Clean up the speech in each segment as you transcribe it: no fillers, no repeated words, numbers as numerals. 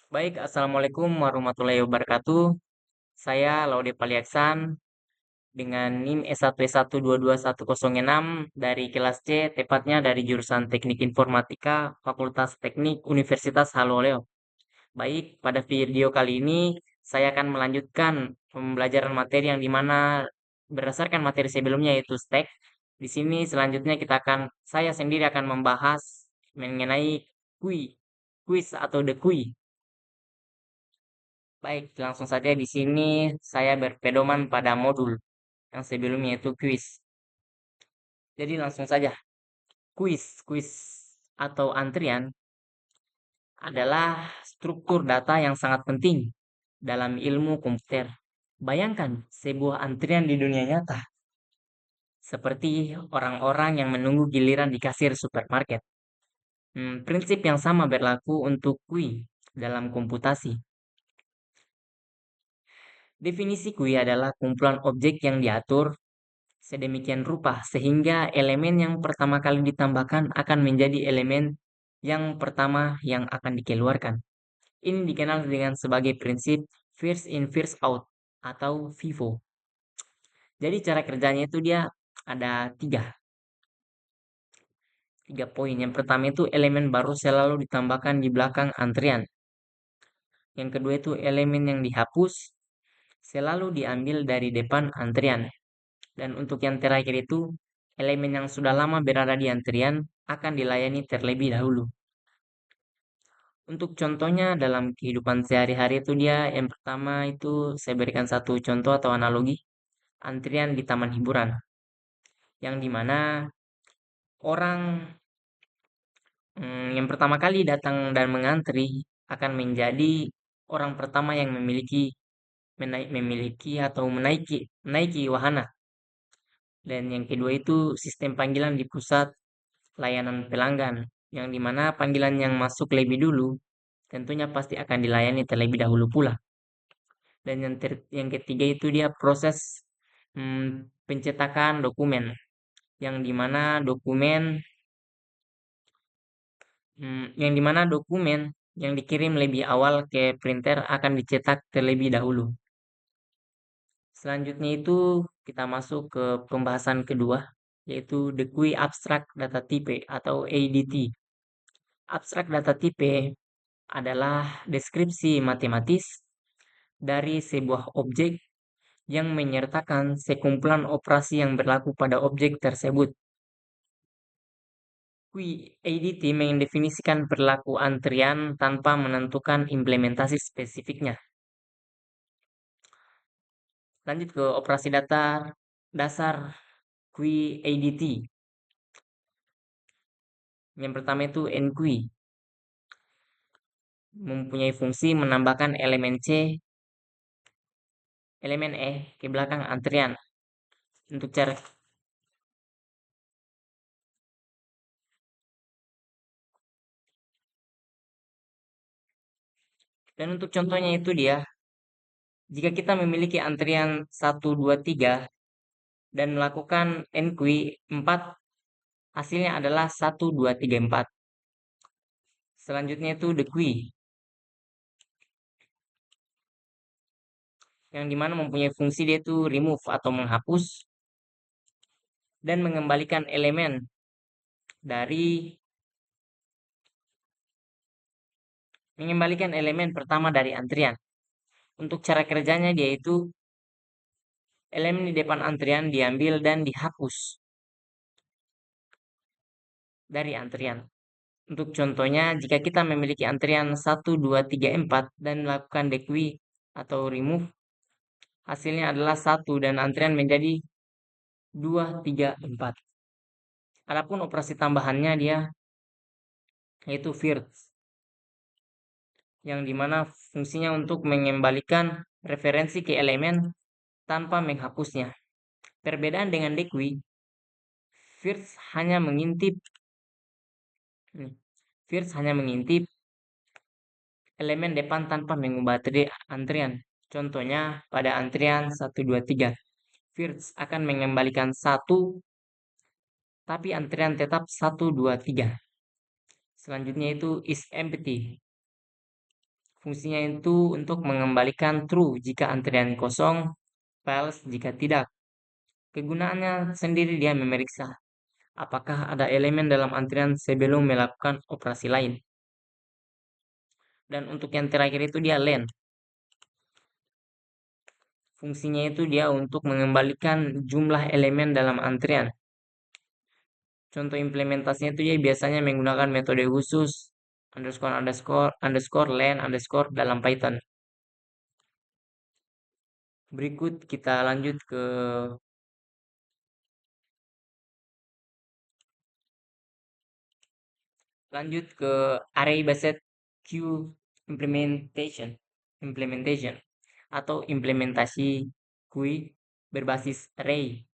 Baik, Assalamualaikum warahmatullahi wabarakatuh. Saya Laude Paliaksan dengan NIM S1S1221006 dari kelas C, tepatnya dari jurusan Teknik Informatika, Fakultas Teknik Universitas Haloleo. Baik, pada video kali ini saya akan melanjutkan pembelajaran materi yang dimana berdasarkan materi sebelumnya yaitu STEK. Di sini selanjutnya saya sendiri akan membahas mengenai kuis atau the kui. Baik, langsung saja di sini saya berpedoman pada modul yang sebelumnya itu kuis. Jadi langsung saja, kuis atau antrian adalah struktur data yang sangat penting dalam ilmu komputer. Bayangkan sebuah antrian di dunia nyata, seperti orang-orang yang menunggu giliran di kasir supermarket. Prinsip yang sama berlaku untuk kui dalam komputasi. Definisi kui adalah kumpulan objek yang diatur sedemikian rupa sehingga elemen yang pertama kali ditambahkan akan menjadi elemen yang pertama yang akan dikeluarkan. Ini dikenal dengan sebagai prinsip first in first out atau FIFO. Jadi cara kerjanya itu dia ada tiga poin. Yang pertama itu elemen baru selalu ditambahkan di belakang antrian. Yang kedua itu elemen yang dihapus selalu diambil dari depan antrian. Dan untuk yang terakhir itu, elemen yang sudah lama berada di antrian akan dilayani terlebih dahulu. Untuk contohnya dalam kehidupan sehari-hari itu dia yang pertama itu saya berikan satu contoh atau analogi antrian di taman hiburan. Yang dimana orang yang pertama kali datang dan mengantri akan menjadi orang pertama yang memiliki atau menaiki wahana. Dan yang kedua itu sistem panggilan di pusat layanan pelanggan, yang dimana panggilan yang masuk lebih dulu tentunya pasti akan dilayani terlebih dahulu pula. Dan yang ketiga itu dia proses pencetakan dokumen, yang dimana dokumen yang dikirim lebih awal ke printer akan dicetak terlebih dahulu. Selanjutnya itu kita masuk ke pembahasan kedua, yaitu the GUI Abstract Data Type atau ADT. Abstract Data Type adalah deskripsi matematis dari sebuah objek yang menyertakan sekumpulan operasi yang berlaku pada objek tersebut. GUI ADT mendefinisikan perilaku antrian tanpa menentukan implementasi spesifiknya. Lanjut ke operasi dasar GUI ADT. Yang pertama itu NGUI. Mempunyai fungsi menambahkan elemen E ke belakang antrian. Untuk cara dan untuk contohnya itu dia, jika kita memiliki antrian 1, 2, 3 dan melakukan NQI 4, hasilnya adalah 1, 2, 3, 4. Selanjutnya itu the QI, yang dimana mempunyai fungsi dia itu remove atau menghapus dan mengembalikan elemen pertama dari antrian. Untuk cara kerjanya yaitu elemen di depan antrian diambil dan dihapus dari antrian. Untuk contohnya, jika kita memiliki antrian 1, 2, 3, 4 dan melakukan dequi atau remove, hasilnya adalah 1 dan antrian menjadi 2, 3, 4. Adapun operasi tambahannya dia yaitu first, yang dimana fungsinya untuk mengembalikan referensi ke elemen tanpa menghapusnya. Perbedaan dengan dequi, first hanya mengintip elemen depan tanpa mengubah antrian. Contohnya pada antrian 1, 2, 3. First akan mengembalikan 1, tapi antrian tetap 1, 2, 3. Selanjutnya itu is empty. Fungsinya itu untuk mengembalikan true jika antrian kosong, false jika tidak. Kegunaannya sendiri dia memeriksa apakah ada elemen dalam antrian sebelum melakukan operasi lain. Dan untuk yang terakhir itu dia len. Fungsinya itu dia untuk mengembalikan jumlah elemen dalam antrian. Contoh implementasinya itu dia biasanya menggunakan metode khusus underscore underscore underscore len underscore dalam Python. Berikut kita lanjut ke array based queue implementation atau implementasi queue berbasis array.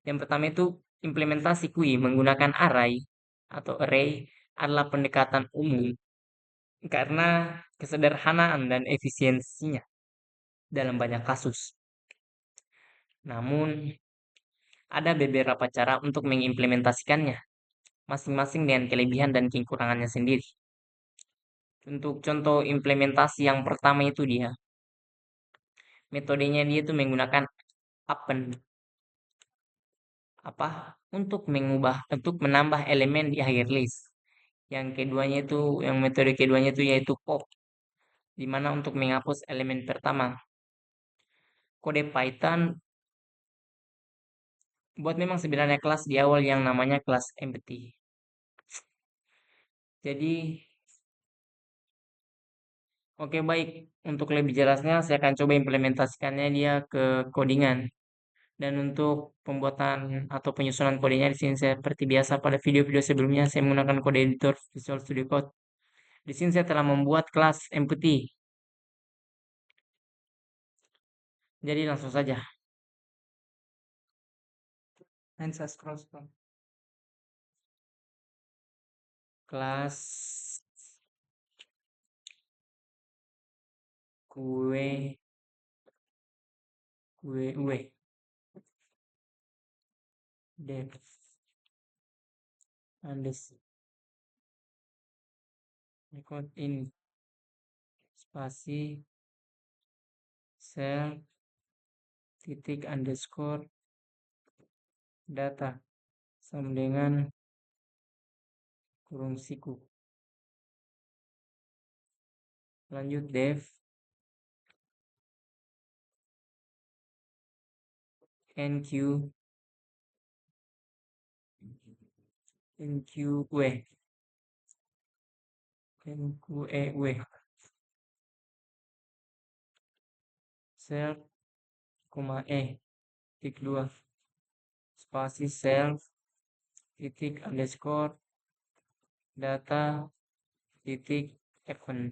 Yang pertama itu implementasi queue menggunakan array atau array adalah pendekatan umum karena kesederhanaan dan efisiensinya dalam banyak kasus. Namun, ada beberapa cara untuk mengimplementasikannya, masing-masing dengan kelebihan dan kekurangannya sendiri. Untuk contoh implementasi yang pertama itu dia, metodenya dia itu menggunakan append untuk menambah elemen di akhir list. Yang metode keduanya itu yaitu pop, di mana untuk menghapus elemen pertama. Kode Python buat memang sebenarnya kelas di awal yang namanya kelas empty. Jadi, oke baik, untuk lebih jelasnya saya akan coba implementasikannya dia ke codingan. Dan untuk pembuatan atau penyusunan kodenya di sini saya seperti biasa pada video-video sebelumnya saya menggunakan kode editor Visual Studio Code. Di sini saya telah membuat kelas empty. Jadi langsung saja. Dan saya scroll. Kelas kue dev record ini spasi sel titik underscore data sama dengan kurung siku. Lanjut dev nq nqew self, titik 2 spasi self titik underscore data titik event.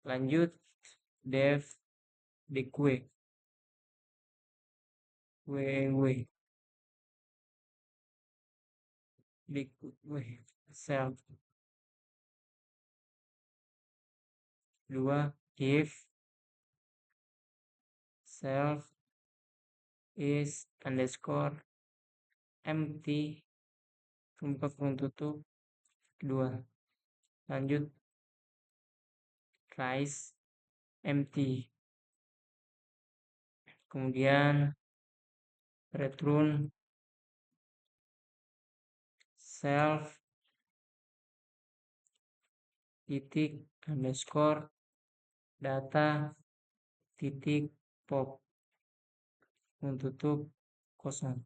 Lanjut dev dq self 2 if self is underscore empty buka kurung tutup 2. Lanjut tries empty, kemudian return self titik underscore data titik pop tutup kosong.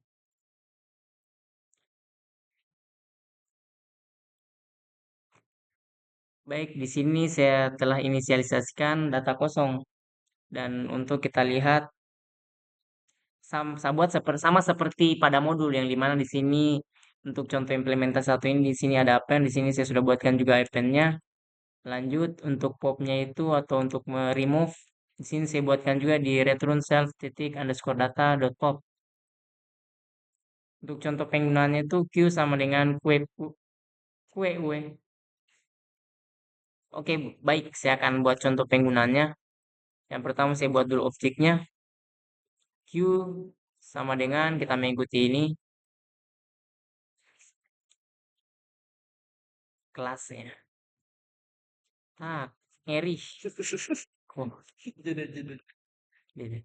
Baik, di sini saya telah inisialisasikan data kosong dan untuk kita lihat sama seperti pada modul yang dimana di sini untuk contoh implementasi satu ini di sini ada append, di sini saya sudah buatkan juga append-nya. Lanjut untuk popnya itu atau untuk remove di sini saya buatkan juga di return self titik underscore data dot pop. Untuk contoh penggunaannya itu Q sama dengan kue. Oke, baik, saya akan buat contoh penggunaannya. Yang pertama saya buat dulu objeknya. Q sama dengan kita mengikuti ini kelasnya. Ah, ngeri. Oh, jadi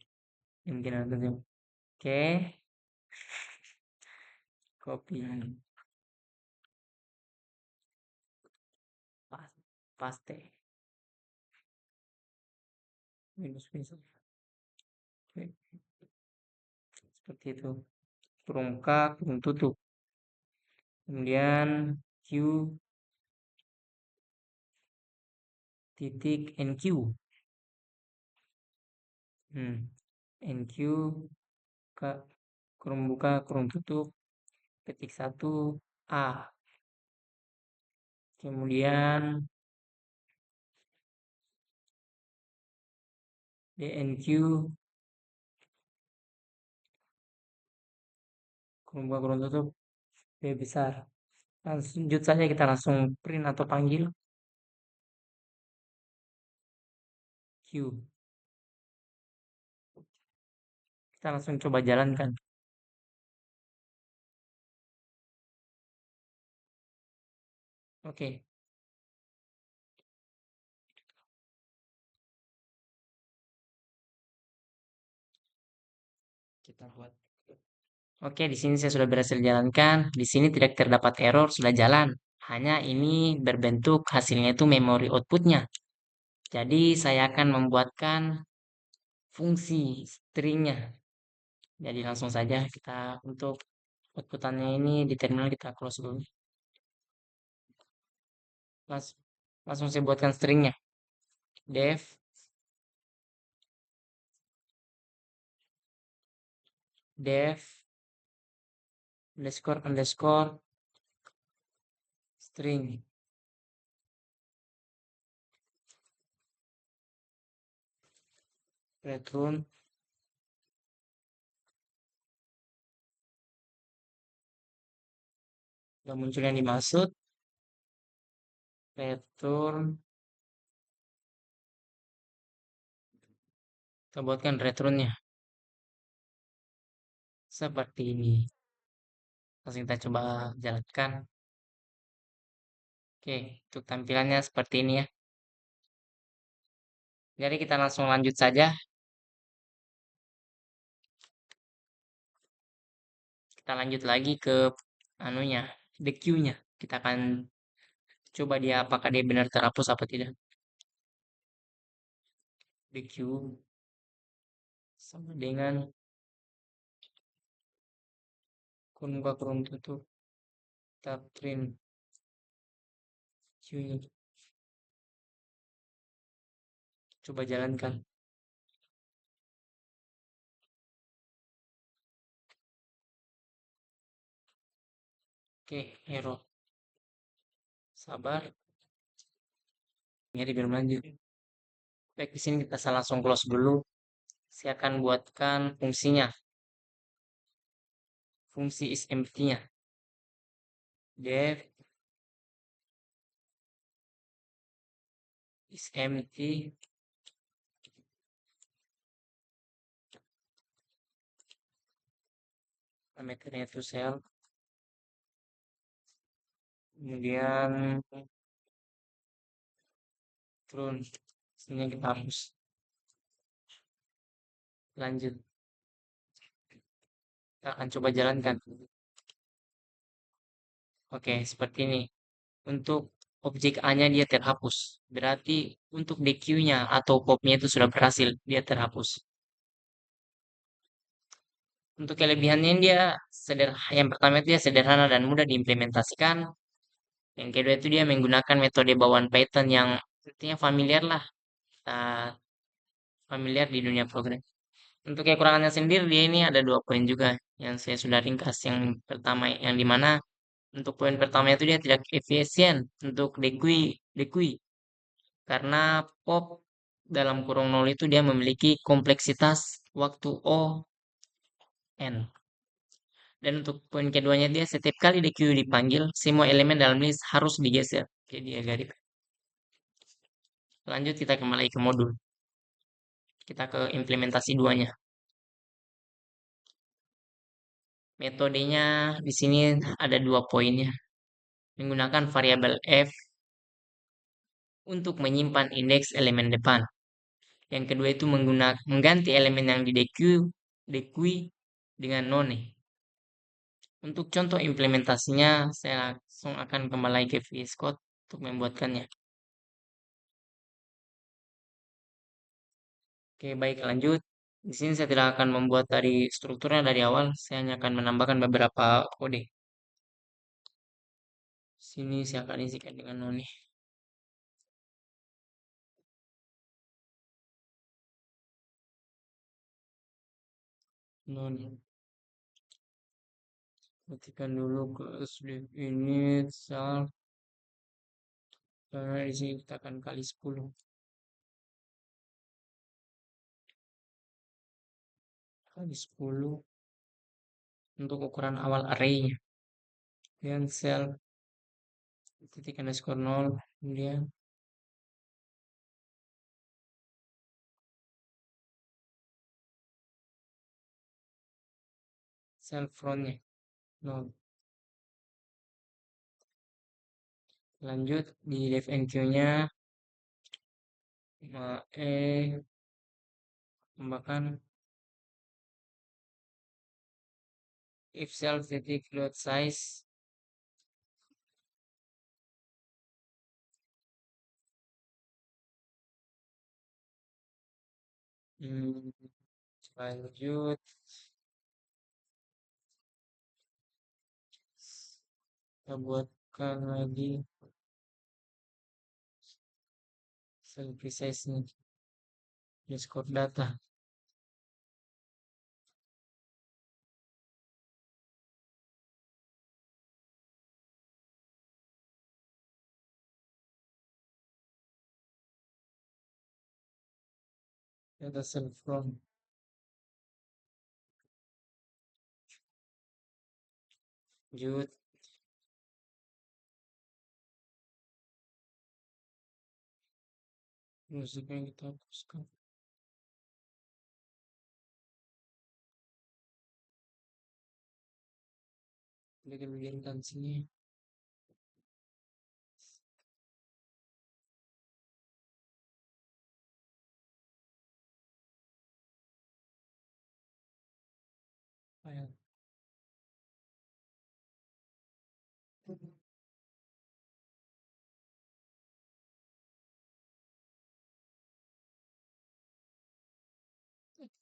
mungkin ada tuh. Oke, copy. Paste. Minus minus. Oke, seperti itu. Kurung K, kurung tutup. Kemudian Q titik NQ. NQ ke kurung buka, kurung tutup, ketik 1 A. Kemudian DNQ kurung buka, kurung tutup, B besar. Lanjut saja kita langsung print atau panggil Q. Kita langsung coba jalankan. Oke, kita buat. Oke, di sini saya sudah berhasil jalankan. Di sini tidak terdapat error, sudah jalan. Hanya ini berbentuk hasilnya itu memori outputnya. Jadi saya akan membuatkan fungsi stringnya. Jadi langsung saja kita untuk outputannya ini di terminal kita close dulu. Langsung saya buatkan stringnya. Def underscore string. Return udah muncul yang dimaksud. Return kita buatkan returnnya seperti ini. Langsung kita coba jalankan. Oke, untuk tampilannya seperti ini ya. Jadi kita langsung lanjut saja. Kita lanjut lagi ke anunya, the queue-nya. Kita akan coba dia apakah dia benar terhapus apa tidak. The queue sama dengan kurung buka kurung tutup. Kita print queue-nya. Coba jalankan. Oke, error. Sabar. Ini belum lanjut. Baik, di sini kita langsung close dulu. Saya akan buatkan fungsinya. Fungsi is empty-nya. Def is empty. Parameternya itu cell. Kemudian turun. Sini kita hapus. Lanjut. Kita akan coba jalankan. Oke, seperti ini. Untuk objek A-nya dia terhapus. Berarti untuk DQ-nya atau pop-nya itu sudah berhasil. Dia terhapus. Untuk kelebihannya dia sederhana. Yang pertama itu dia sederhana dan mudah diimplementasikan. Yang kedua itu dia menggunakan metode bawaan Python yang artinya familiar lah. Uh, familiar di dunia program. Untuk kekurangannya sendiri dia ini ada 2 poin juga yang saya sudah ringkas. Yang pertama yang dimana untuk poin pertama itu dia tidak efisien untuk dekui karena pop dalam kurung nol itu dia memiliki kompleksitas waktu O n. Dan untuk poin keduanya dia setiap kali DQ dipanggil, semua elemen dalam list harus digeser. Jadi agak ribet. Lanjut kita kembali ke modul. Kita ke implementasi duanya. Metodenya di sini ada dua poinnya. Menggunakan variabel f untuk menyimpan indeks elemen depan. Yang kedua itu mengganti elemen yang di dequi dengan none. Untuk contoh implementasinya, saya langsung akan kembali ke VS Code untuk membuatkannya. Oke, baik lanjut. Di sini saya tidak akan membuat dari strukturnya dari awal, saya hanya akan menambahkan beberapa kode. Sini saya akan isikan dengan none. None. Ketikkan dulu class init self, karena di sini kita akan kali 10. Kali 10 untuk ukuran awal array-nya. Kemudian self titik underscore 0, kemudian self frontnya 0. Lanjut di def enqueue-nya tambahkan if self titik load size lanjut kita buatkan lagi self precise nya underscore data. Data self from lanjut musiknya kita hapuskan. Kita bikinkan sini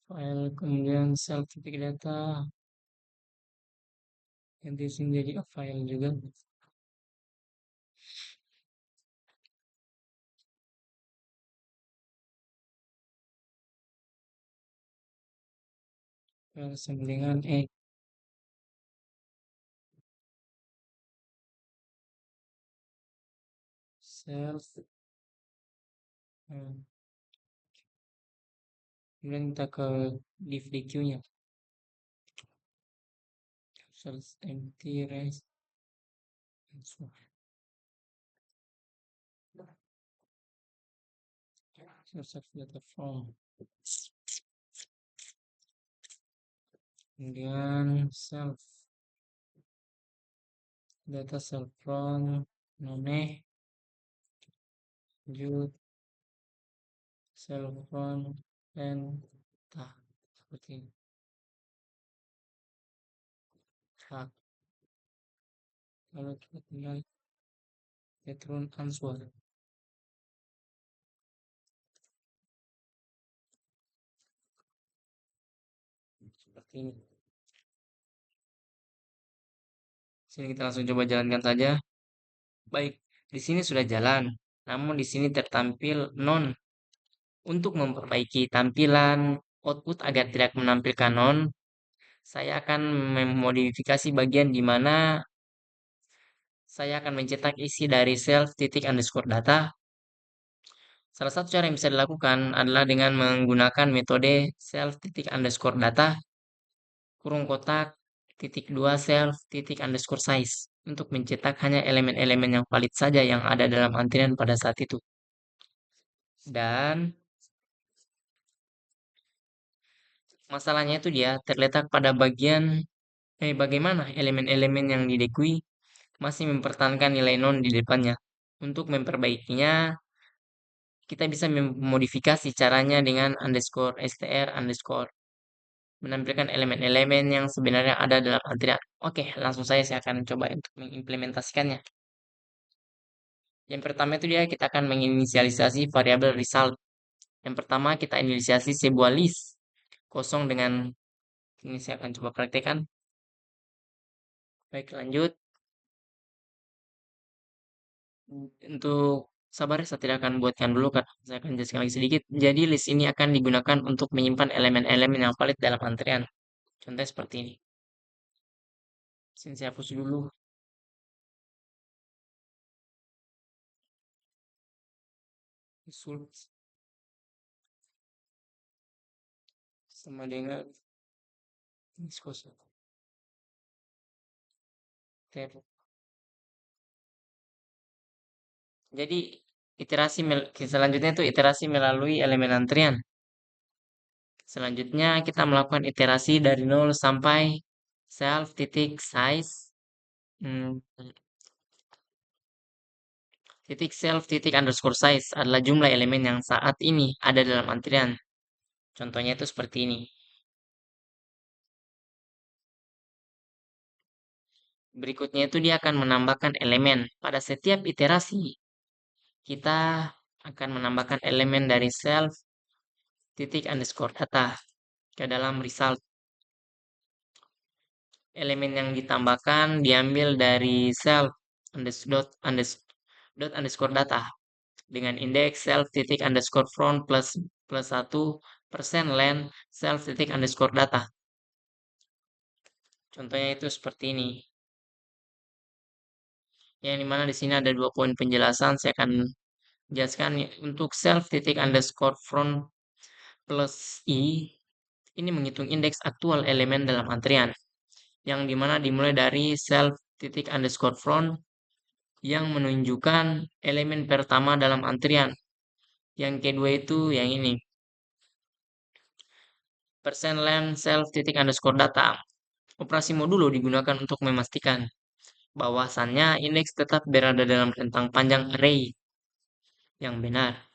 file kemudian self titik data ganti sini jadi file juga. Sambungan self kemudian kita ke div dq nya self empty rest self data from, kemudian self data self from none lanjut self from dan seperti ini. Nah, kalau kita tinggal return answer seperti ini. Sini kita langsung coba jalankan saja. Baik, di sini sudah jalan, namun di sini tertampil non. Untuk memperbaiki tampilan output agar tidak menampilkan non, saya akan memodifikasi bagian di mana saya akan mencetak isi dari self titik underscore data. Salah satu cara yang bisa dilakukan adalah dengan menggunakan metode self titik underscore data kurung kotak titik 2 self titik underscore size untuk mencetak hanya elemen-elemen yang valid saja yang ada dalam antrian pada saat itu. Dan Masalahnya itu dia terletak pada bagaimana elemen-elemen yang didekui masih mempertahankan nilai non di depannya. Untuk memperbaikinya, kita bisa memodifikasi caranya dengan underscore str underscore menampilkan elemen-elemen yang sebenarnya ada dalam antrian. Oke, langsung saja saya akan coba untuk mengimplementasikannya. Yang pertama itu dia kita akan menginisialisasi variabel result. Yang pertama kita inisiasi sebuah list kosong dengan ini saya akan coba praktekkan. Baik, lanjut. Untuk sabar saya tidak akan buatkan dulu kan. Saya akan jelaskan lagi sedikit. Jadi list ini akan digunakan untuk menyimpan elemen-elemen yang valid dalam antrian. Contohnya seperti ini. Sini saya hapus dulu. Result sama dengan list kosong. Jadi selanjutnya itu iterasi melalui elemen antrian. Selanjutnya kita melakukan iterasi dari 0 sampai self titik size titik self titik underscore size adalah jumlah elemen yang saat ini ada dalam antrian. Contohnya itu seperti ini. Berikutnya itu dia akan menambahkan elemen. Pada setiap iterasi, kita akan menambahkan elemen dari self titik underscore data ke dalam result. Elemen yang ditambahkan diambil dari self underscore data dengan indeks self titik underscore front plus 1% len self titik underscore data. Contohnya itu seperti ini. Yang dimana di sini ada 2 poin penjelasan. Saya akan jelaskan untuk self titik underscore front plus i ini menghitung indeks aktual elemen dalam antrian yang dimana dimulai dari self titik underscore front yang menunjukkan elemen pertama dalam antrian. Yang kedua itu yang ini. Persen len self titik underscore data. Operasi modulo digunakan untuk memastikan bahwasannya indeks tetap berada dalam rentang panjang array yang benar.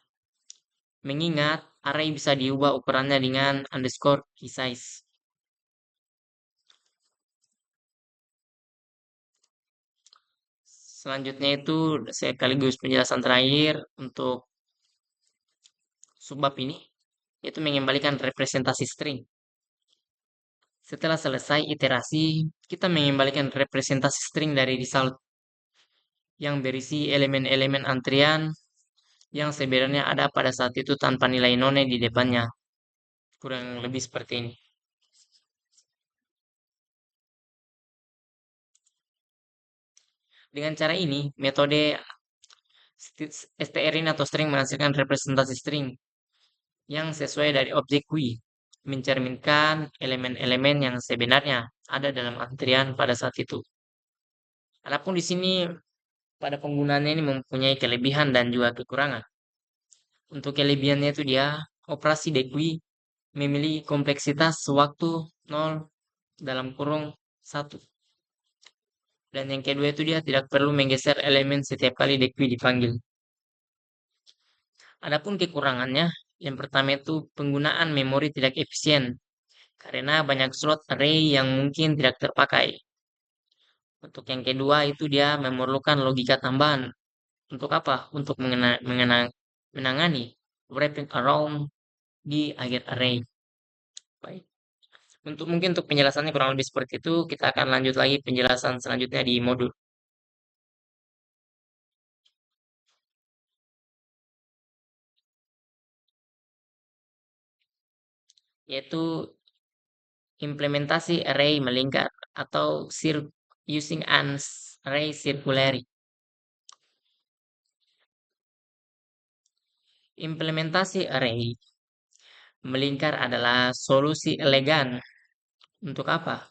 Mengingat array bisa diubah ukurannya dengan underscore key size. Selanjutnya itu sekaligus penjelasan terakhir untuk subbab ini, yaitu mengembalikan representasi string. Setelah selesai iterasi, kita mengembalikan representasi string dari result yang berisi elemen-elemen antrian yang sebenarnya ada pada saat itu tanpa nilai none di depannya. Kurang lebih seperti ini. Dengan cara ini, metode strin atau string menghasilkan representasi string yang sesuai dari objek Q, mencerminkan elemen-elemen yang sebenarnya ada dalam antrian pada saat itu. Adapun di sini pada penggunaannya ini mempunyai kelebihan dan juga kekurangan. Untuk kelebihannya itu dia operasi dequi memiliki kompleksitas waktu 0 dalam kurung 1. Dan yang kedua itu dia tidak perlu menggeser elemen setiap kali dequi dipanggil. Adapun kekurangannya, yang pertama itu penggunaan memori tidak efisien karena banyak slot array yang mungkin tidak terpakai. Untuk yang kedua itu dia memerlukan logika tambahan. Untuk apa? Untuk menangani wrapping around di akhir array. Baik. Mungkin untuk penjelasannya kurang lebih seperti itu. Kita akan lanjut lagi penjelasan selanjutnya di modul. Yaitu implementasi array melingkar atau using an array circularity. Implementasi array melingkar adalah solusi elegan untuk apa?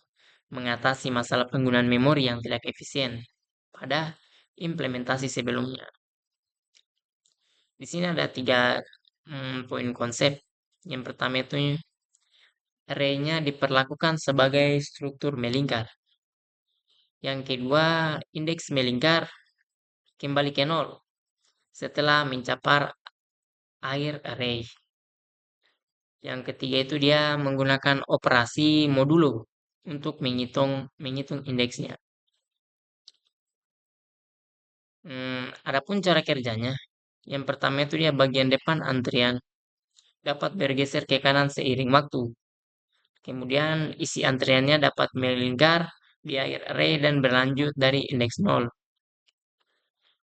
Mengatasi masalah penggunaan memori yang tidak efisien pada implementasi sebelumnya. Di sini ada 3 poin konsep. Yang pertama itu array-nya diperlakukan sebagai struktur melingkar. Yang kedua, indeks melingkar kembali ke nol setelah mencapai akhir array. Yang ketiga itu dia menggunakan operasi modulo untuk menghitung indeksnya. Adapun cara kerjanya, yang pertama itu dia bagian depan antrian dapat bergeser ke kanan seiring waktu. Kemudian isi antriannya dapat melingkar di akhir array dan berlanjut dari indeks 0.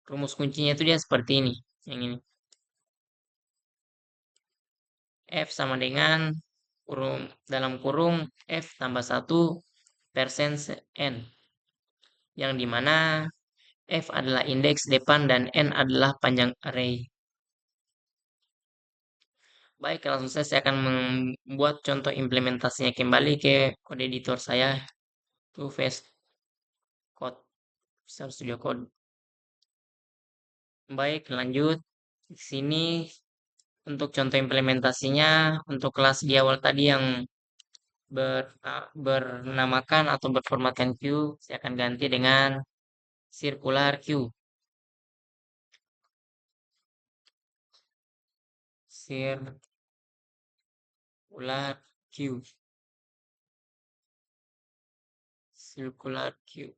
Rumus kuncinya itu dia seperti ini, yang ini. F sama dengan dalam kurung F tambah 1 persen N. Yang dimana F adalah indeks depan dan N adalah panjang array. Baik, langsung saja saya akan membuat contoh implementasinya kembali ke kode editor saya. Itu VS Code, Visual Studio Code. Baik, lanjut. Di sini untuk contoh implementasinya, untuk kelas di awal tadi yang bernamakan atau berformatkan queue, saya akan ganti dengan circular queue. Circular queue. Circular queue.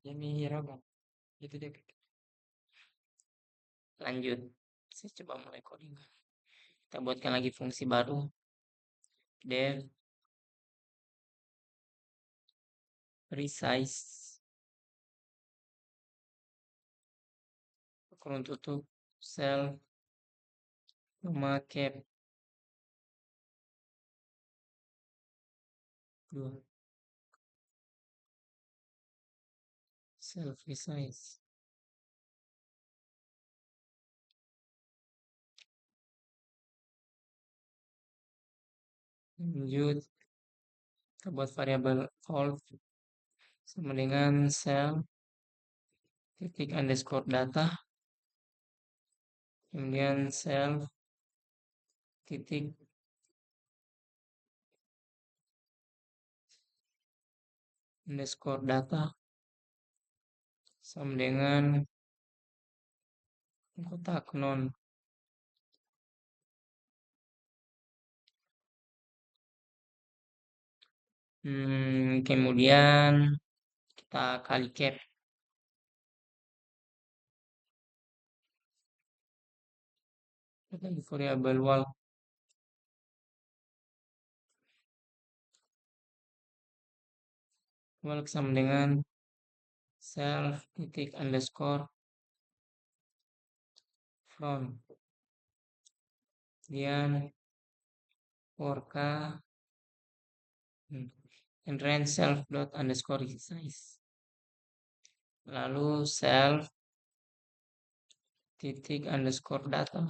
Ini Hiraga. Itu dia. Lanjut. Saya coba mulai coding. Kita buatkan lagi fungsi baru. Dev resize kurung tutup sel nama cap 2 self resize. Lanjut, kita buat variabel alt sama dengan sel titik underscore data, kemudian sel titik underscore data sama dengan kotak non. Kemudian kita kali cap. Kita di variabel wal sama dengan self titik underscore front, kemudian for k and range self dot underscore size, lalu self titik underscore data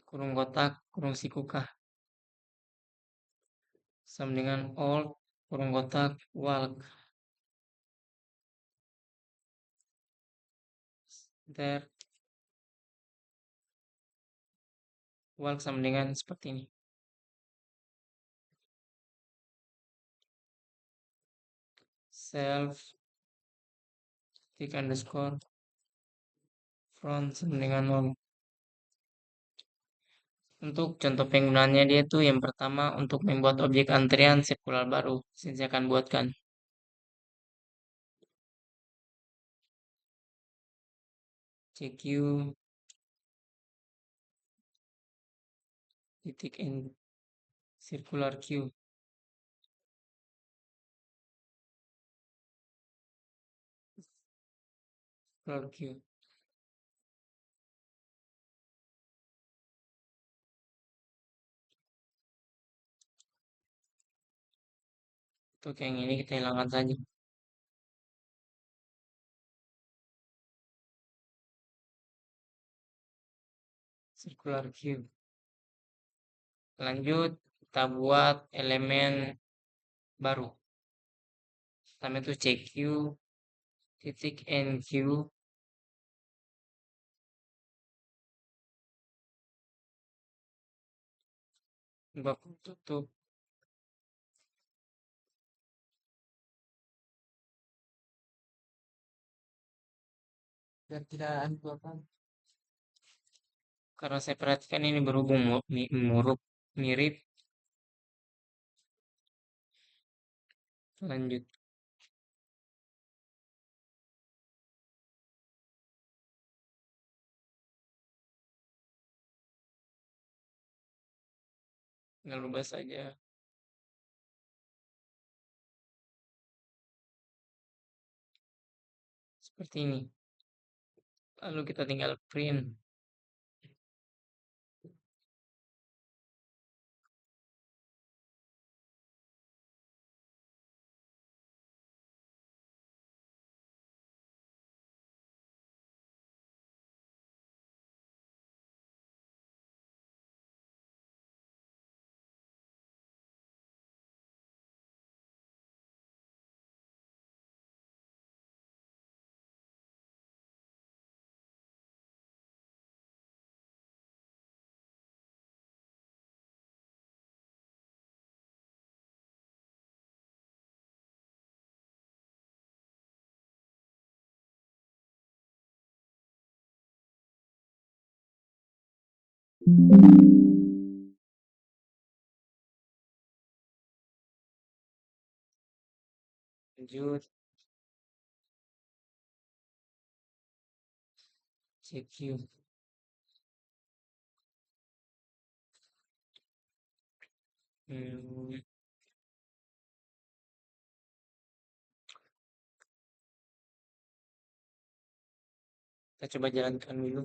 kurung kotak kurung sikuka sama dengan alt kurung kotak walk. There walk sama dengan seperti ini. Self titik underscore front sama dengan 0. Untuk contoh penggunaannya dia tuh yang pertama untuk membuat objek antrian sirkular baru. Saya akan buatkan. CQ titik in circular queue. Circular queue. Untuk yang ini kita hilangkan saja. Circular queue. Lanjut kita buat elemen baru. Pertama itu CQ titik NQ baku tutup dan tidak ada apa karena saya perhatikan ini berhubung mirip. Lanjut, tinggal rubah saja seperti ini. Lalu kita tinggal print. Lanjut, CQ. Hmm, kita coba jalankan dulu.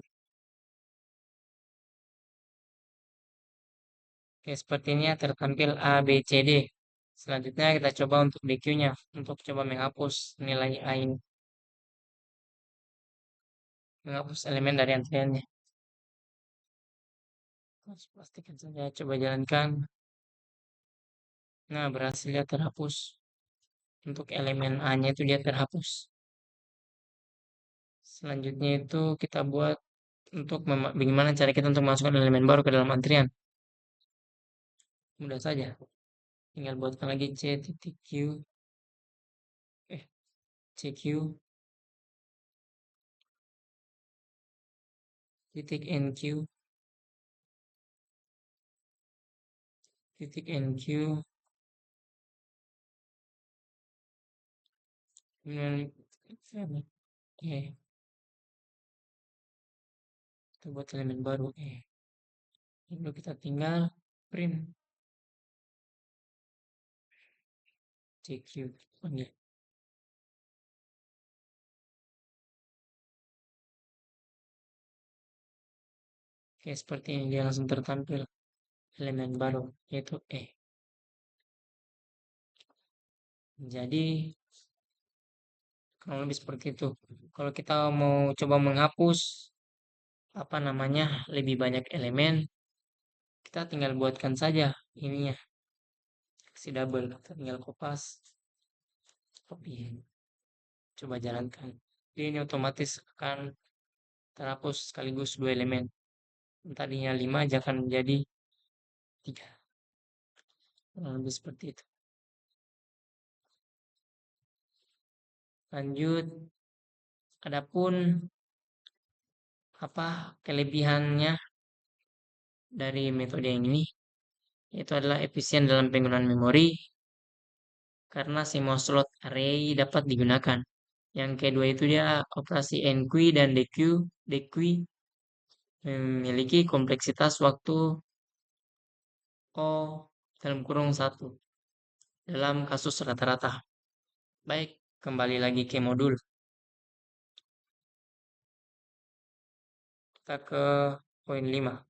Oke, sepertinya tertampil A, B, C, D. Selanjutnya kita coba untuk DQ-nya, untuk coba menghapus nilai A ini, menghapus elemen dari antriannya. Terus pastikan saja, coba jalankan. Nah, berhasil dia terhapus. Untuk elemen A-nya itu dia terhapus. Selanjutnya itu kita buat untuk bagaimana cara kita untuk masukkan elemen baru ke dalam antrian. Mudah saja. Tinggal buatkan lagi C titik Q, CQ titik NQ titik NQ. Kemudian oke, kita buat elemen baru lalu kita tinggal print CQ panggil. Oke, seperti ini dia langsung tertampil elemen baru yaitu jadi kurang lebih seperti itu. Kalau kita mau coba menghapus apa namanya lebih banyak elemen, kita tinggal buatkan saja ininya, kasih double, kita tinggal kopas, copy, coba jalankan. Jadi ini otomatis akan terhapus sekaligus dua elemen. Tadinya 5 akan menjadi 3. Kurang lebih seperti itu. Lanjut, adapun apa kelebihannya dari metode yang ini, yaitu adalah efisien dalam penggunaan memori karena semua slot array dapat digunakan. Yang kedua itu dia operasi NQ dan DQ. DQ memiliki kompleksitas waktu O dalam kurung 1 dalam kasus rata-rata. Baik, kembali lagi ke modul. Kita ke poin 5,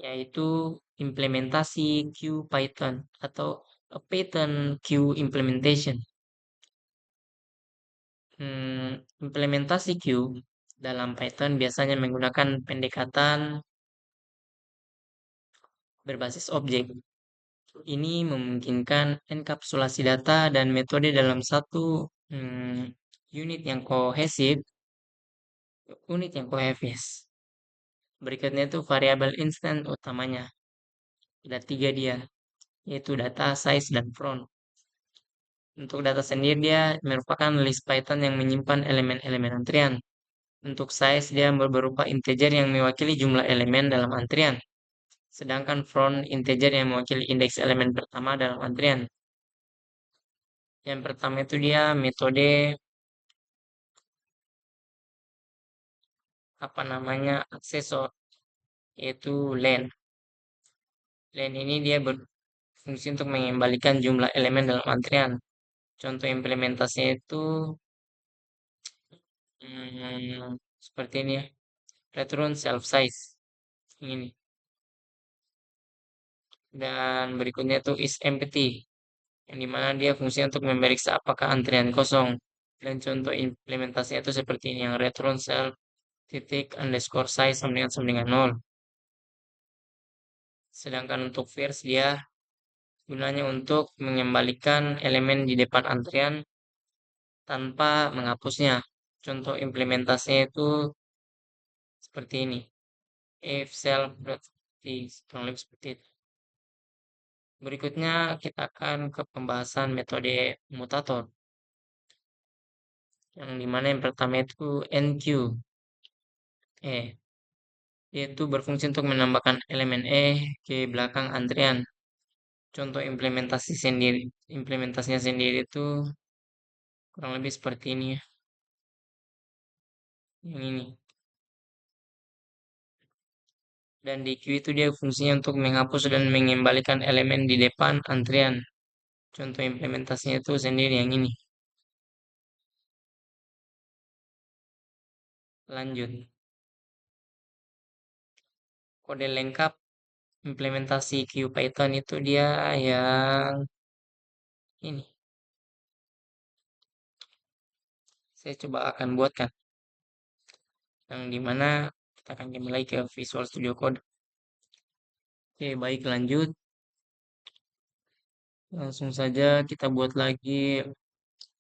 yaitu implementasi Q Python atau a Python Q implementation. Implementasi Q dalam Python biasanya menggunakan pendekatan berbasis objek. Ini memungkinkan enkapsulasi data dan metode dalam satu unit yang kohesif, Berikutnya itu variabel instan utamanya. Ada tiga dia, yaitu data, size, dan front. Untuk data sendiri dia merupakan list Python yang menyimpan elemen-elemen antrian. Untuk size dia berupa integer yang mewakili jumlah elemen dalam antrian. Sedangkan front integer yang mewakili indeks elemen pertama dalam antrian. Yang pertama itu dia metode aksesor, yaitu len. Len ini dia berfungsi untuk mengembalikan jumlah elemen dalam antrian. Contoh implementasinya itu seperti ini ya. Return self size ini. Dan berikutnya itu is empty, yang dimana dia fungsinya untuk memeriksa apakah antrian kosong. Dan contoh implementasinya itu seperti ini, yang return self titik underscore size sama dengan 0. Sedangkan untuk first dia gunanya untuk mengembalikan elemen di depan antrian tanpa menghapusnya. Contoh implementasinya itu seperti ini. If self kurang lebih seperti itu. Berikutnya kita akan ke pembahasan metode mutator. Yang dimana yang pertama itu NQ. Yaitu berfungsi untuk menambahkan elemen ke belakang antrian. Contoh implementasinya sendiri itu kurang lebih seperti ini ya. Yang ini. Dan di Q itu dia fungsinya untuk menghapus dan mengembalikan elemen di depan antrian. Contoh implementasinya itu sendiri yang ini. Lanjut. Kode lengkap implementasi QPython itu dia yang ini. Saya coba akan buatkan. Yang dimana kita akan mulai ke Visual Studio Code. Oke, baik lanjut. Langsung saja kita buat lagi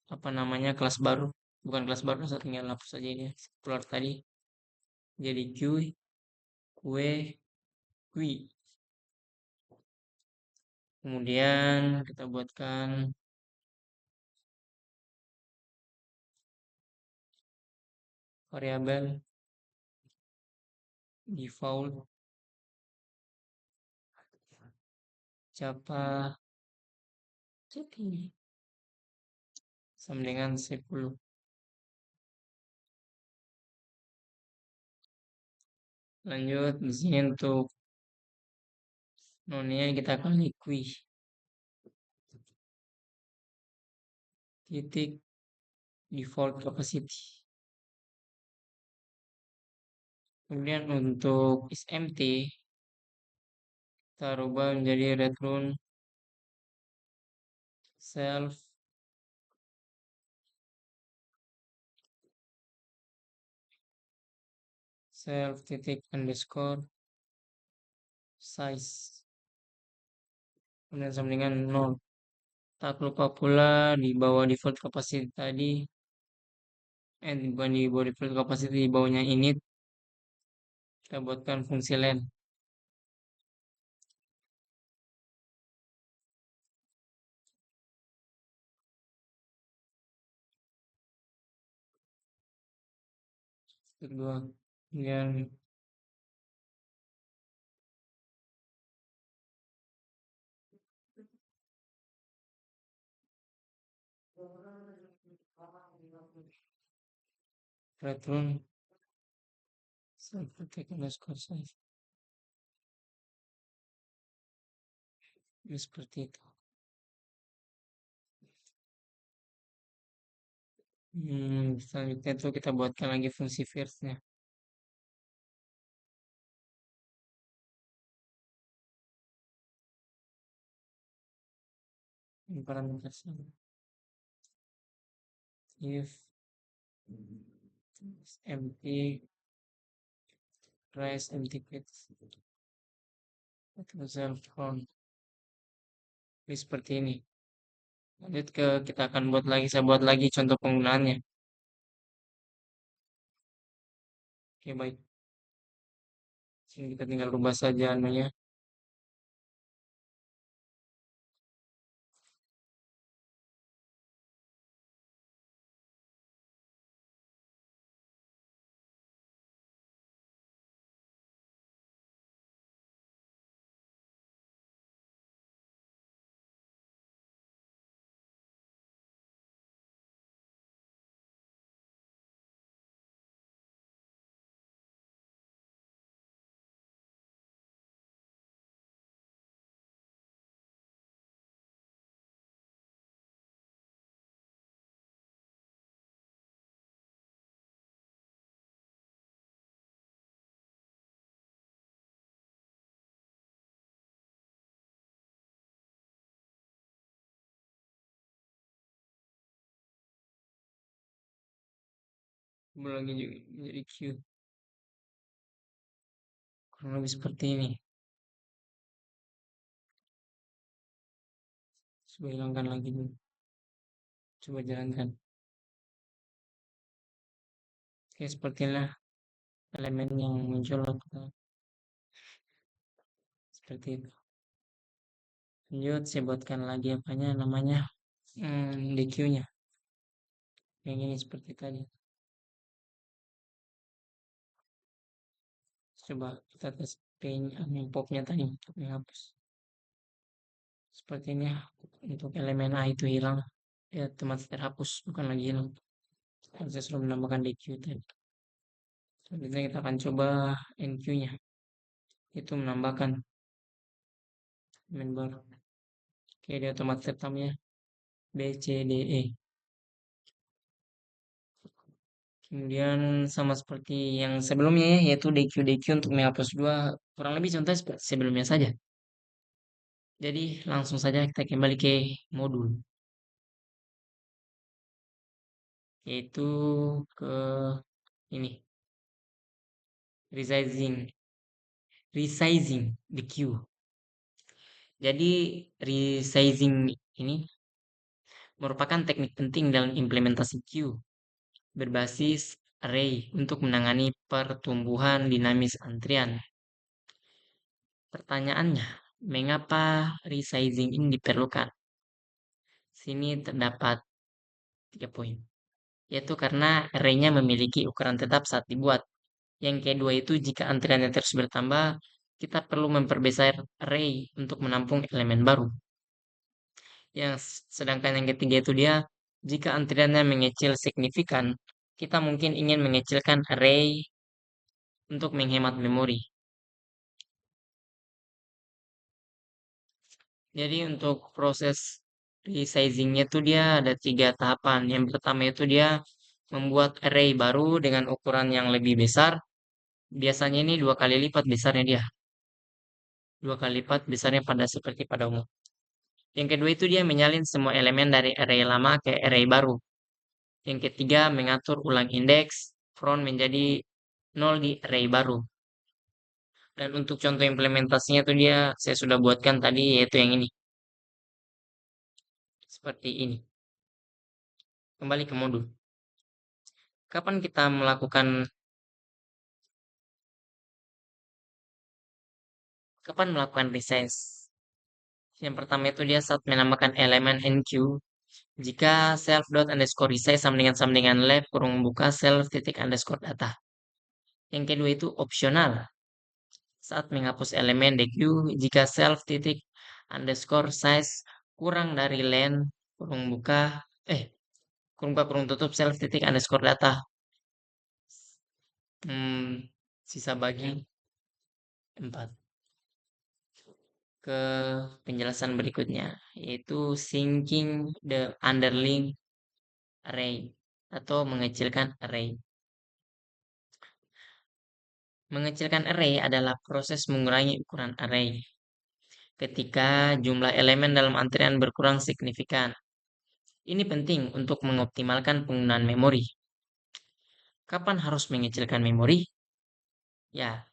kelas baru. Bukan kelas baru, saya tinggal hapus saja ini keluar tadi. Jadi Q. Kemudian kita buatkan variabel default Java sama dengan 10. Lanjut di sini untuk nonnya kita akan liquid titik default capacity. Kemudian untuk is empty kita rubah menjadi return self titik underscore size, kemudian sama dengan 0. Tak lupa pula di bawah default capacity tadi, bukan di bawah default capacity, di bawahnya init kita buatkan fungsi len. Kedua, kemudian return self titik underscore size. Ini seperti itu. Selanjutnya itu kita buatkan lagi fungsi first-nya. Ini parameter sama. If empty trace empty quits self front. Jadi seperti ini. Lanjut ke kita akan saya buat lagi contoh penggunaannya. Oke, baik. Sini kita tinggal rubah saja anunya. Rubah lagi juga menjadi Q. Kurang lebih seperti ini. Coba hilangkan lagi dulu. Coba jalankan. Oke, seperti inilah elemen yang muncul. Seperti itu. Lanjut, saya buatkan lagi apanya namanya DQ-nya. Yang ini seperti tadi. Coba kita tes paint popnya tadi untuk menghapus. Seperti ini ya. Untuk elemen A itu hilang. Ya, otomatis terhapus, bukan lagi hilang. Saya sudah menambahkan DQ tadi. Selanjutnya kita akan coba NQ-nya. Itu menambahkan elemen baru. Oke, dia otomatis hitamnya B, C, D, E. Kemudian sama seperti yang sebelumnya ya, yaitu DQ untuk menghapus dua, kurang lebih contohnya seperti sebelumnya saja. Jadi langsung saja kita kembali ke modul, yaitu ke ini, resizing, resizing DQ. Jadi resizing ini merupakan teknik penting dalam implementasi Q berbasis array untuk menangani pertumbuhan dinamis antrian. Pertanyaannya, mengapa resizing ini diperlukan? Sini terdapat 3 poin. Yaitu karena array-nya memiliki ukuran tetap saat dibuat. Yang kedua itu jika antriannya terus bertambah, kita perlu memperbesar array untuk menampung elemen baru. Sedangkan yang ketiga itu dia, jika antriannya mengecil signifikan, kita mungkin ingin mengecilkan array untuk menghemat memori. Jadi untuk proses resizingnya itu dia ada 3 tahapan. Yang pertama itu dia membuat array baru dengan ukuran yang lebih besar. Biasanya ini 2 kali lipat besarnya dia. 2 kali lipat besarnya seperti pada umum. Yang kedua itu dia menyalin semua elemen dari array lama ke array baru. Yang ketiga mengatur ulang indeks front menjadi 0 di array baru. Dan untuk contoh implementasinya itu dia saya sudah buatkan tadi yaitu yang ini. Seperti ini. Kembali ke modul. Kapan kita melakukan resize? Yang pertama itu dia saat menambahkan elemen NQ. Jika self dot underscore resize sama dengan left kurung buka self titik underscore data. Yang kedua itu opsional. Saat menghapus elemen DQ, jika self titik underscore size kurang dari len kurung buka kurung tutup self titik underscore data. Sisa bagi 4. Ke penjelasan berikutnya, yaitu sinking the underlying array atau mengecilkan array. Mengecilkan array adalah proses mengurangi ukuran array ketika jumlah elemen dalam antrian berkurang signifikan. Ini penting untuk mengoptimalkan penggunaan memori. Kapan harus mengecilkan memori? Ya,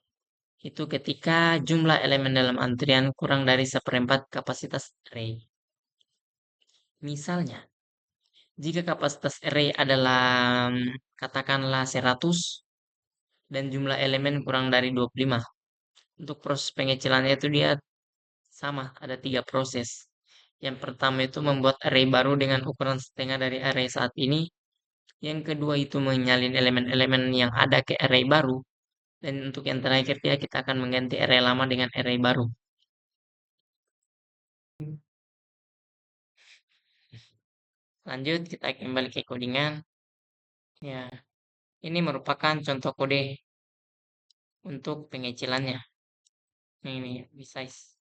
itu ketika jumlah elemen dalam antrian kurang dari 1/4 kapasitas array. Misalnya, jika kapasitas array adalah katakanlah 100 dan jumlah elemen kurang dari 25. Untuk proses pengecilannya itu dia sama, ada 3 proses. Yang pertama itu membuat array baru dengan ukuran setengah dari array saat ini. Yang kedua itu menyalin elemen-elemen yang ada ke array baru. Dan untuk yang terakhir kita akan mengganti array lama dengan array baru. Lanjut, kita kembali ke codingan. Ya, ini merupakan contoh kode untuk pengecilannya. Ini resize.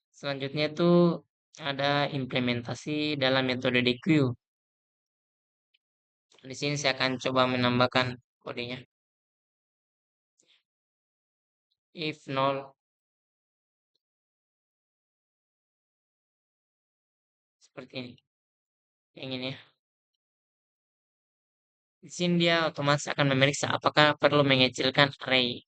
Selanjutnya itu ada implementasi dalam metode deque. Di sini saya akan coba menambahkan kodenya. If 0 seperti ini. Yang ini ya. Di sini dia otomatis akan memeriksa apakah perlu mengecilkan array.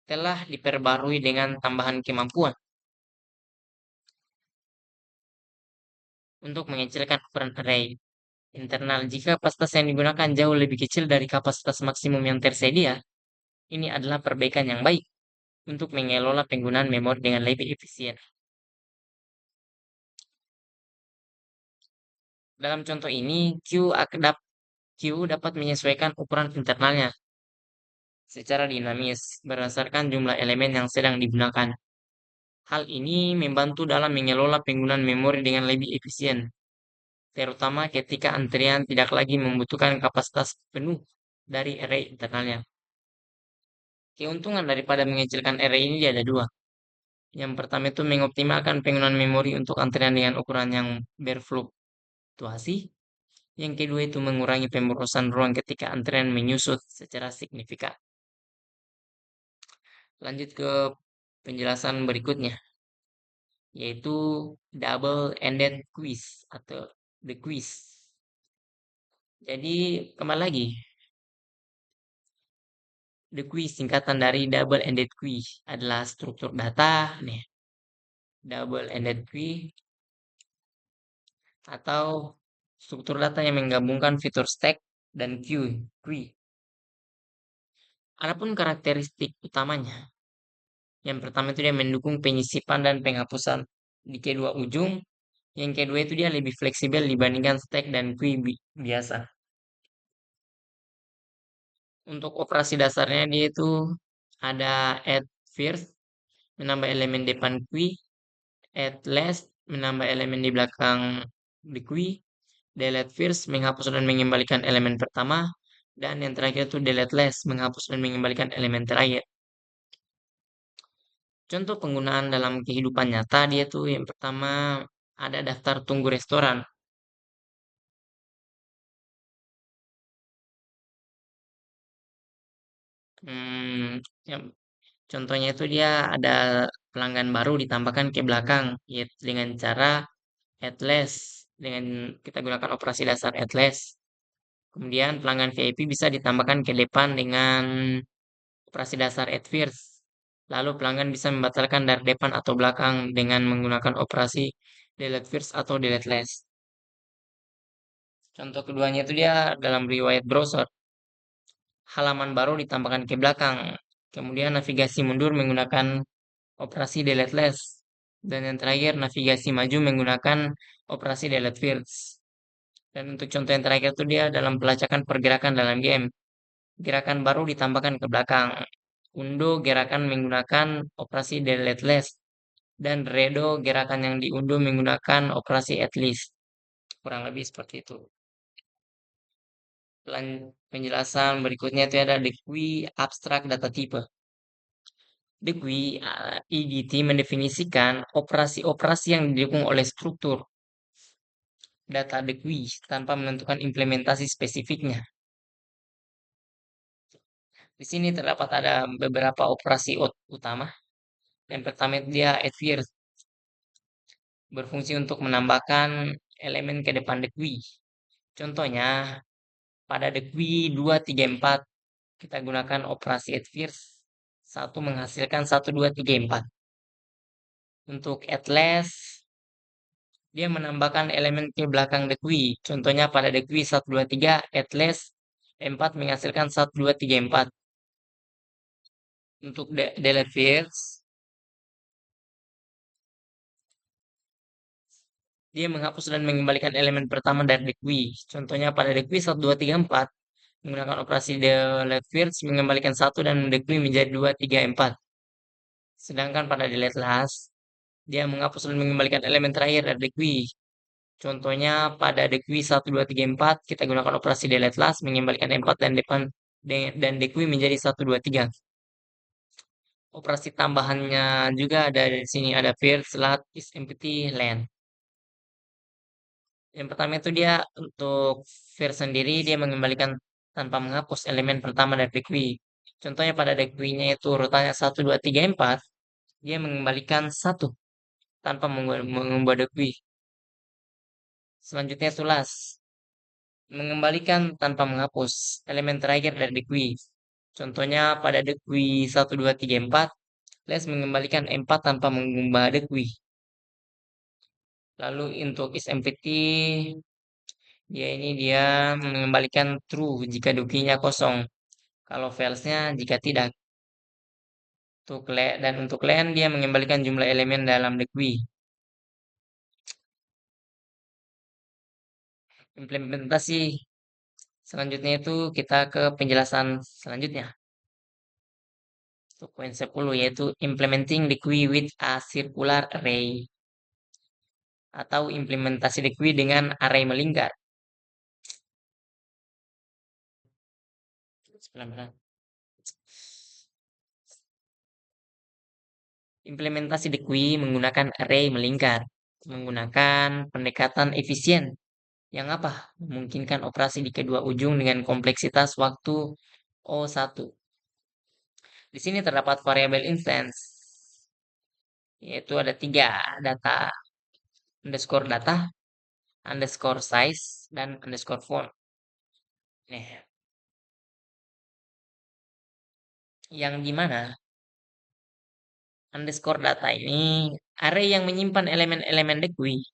Telah diperbarui dengan tambahan kemampuan untuk mengecilkan ukuran array internal. Jika kapasitas yang digunakan jauh lebih kecil dari kapasitas maksimum yang tersedia, ini adalah perbaikan yang baik untuk mengelola penggunaan memori dengan lebih efisien. Dalam contoh ini, Q dapat menyesuaikan ukuran internalnya secara dinamis berdasarkan jumlah elemen yang sedang digunakan. Hal ini membantu dalam mengelola penggunaan memori dengan lebih efisien, terutama ketika antrian tidak lagi membutuhkan kapasitas penuh dari array internalnya. Keuntungan daripada mengecilkan array ini ada dua. Yang pertama itu mengoptimalkan penggunaan memori untuk antrian dengan ukuran yang berfluktuasi. Yang kedua itu mengurangi pemborosan ruang ketika antrian menyusut secara signifikan. Lanjut ke penjelasan berikutnya, yaitu double-ended quiz atau the quiz. Jadi kembali lagi, the quiz singkatan dari double-ended quiz adalah struktur data nih. Double-ended quiz atau struktur data yang menggabungkan fitur stack dan queue. Adapun karakteristik utamanya, yang pertama itu dia mendukung penyisipan dan penghapusan di kedua ujung. Yang kedua itu dia lebih fleksibel dibandingkan stack dan queue biasa. Untuk operasi dasarnya dia itu ada add first, menambah elemen depan queue, add last, menambah elemen di belakang di queue, delete first, menghapus dan mengembalikan elemen pertama, dan yang terakhir itu delete last, menghapus dan mengembalikan elemen terakhir. Contoh penggunaan dalam kehidupan nyata dia tuh yang pertama ada daftar tunggu restoran. Yang contohnya itu dia ada pelanggan baru ditambahkan ke belakang, yaitu dengan cara add less, dengan kita gunakan operasi dasar add less. Kemudian pelanggan VIP bisa ditambahkan ke depan dengan operasi dasar add first. Lalu pelanggan bisa membatalkan dari depan atau belakang dengan menggunakan operasi delete first atau delete last. Contoh keduanya itu dia dalam riwayat browser. Halaman baru ditambahkan ke belakang. Kemudian navigasi mundur menggunakan operasi delete last. Dan yang terakhir navigasi maju menggunakan operasi delete first. Dan untuk contoh yang terakhir itu dia dalam pelacakan pergerakan dalam game. Gerakan baru ditambahkan ke belakang. Undo gerakan menggunakan operasi delete last. Dan redo gerakan yang diunduh menggunakan operasi at least. Kurang lebih seperti itu. Penjelasan berikutnya itu ada deque abstrak data type. Deque EDT mendefinisikan operasi-operasi yang didukung oleh struktur data deque tanpa menentukan implementasi spesifiknya. Di sini terdapat ada beberapa operasi utama. Yang pertama dia add first, berfungsi untuk menambahkan elemen ke depan deque. Contohnya pada deque 2, 3, 4 kita gunakan operasi add first, 1 menghasilkan 1, 2, 3, 4. Untuk add last Dia menambahkan elemen ke belakang dekui. Contohnya pada dekui 123 at least 4 menghasilkan 1234. Untuk delete fields, dia menghapus dan mengembalikan elemen pertama dari dekui. Contohnya pada dekui 1234 menggunakan operasi delete fields mengembalikan 1 dan dekui menjadi 234. Sedangkan pada delete last, dia menghapus dan mengembalikan elemen terakhir dari dekui. Contohnya pada dekui 1234 kita gunakan operasi delete last mengembalikan 4 dan depan dan dekui menjadi 123. Operasi tambahannya juga ada di sini, ada vir slat is empty len. Yang pertama itu dia untuk vir sendiri dia mengembalikan tanpa menghapus elemen pertama dari dekui. Contohnya pada dekui-nya itu urutannya 1 2 3 4, dia mengembalikan 1 tanpa mengubah dekui. Selanjutnya itu last, mengembalikan tanpa menghapus elemen terakhir dari dekui. Contohnya pada dekui 1 2 3 4, last mengembalikan 4 tanpa mengubah dekui. Lalu untuk isempty, dia mengembalikan true jika dukinya kosong. Kalau failsnya jika tidak. Dan untuk len dia mengembalikan jumlah elemen dalam dekui. Implementasi selanjutnya itu kita ke penjelasan selanjutnya. Untuk poin 10 yaitu implementing dekui with a circular array atau implementasi dekui dengan array melingkar. Implementasi dekui menggunakan array melingkar, menggunakan pendekatan efisien yang apa? Memungkinkan operasi di kedua ujung dengan kompleksitas waktu O1. Di sini terdapat variabel instance, yaitu ada 3, data, underscore size, dan underscore font. Nah, yang dimana underscore data ini array yang menyimpan elemen-elemen dekui,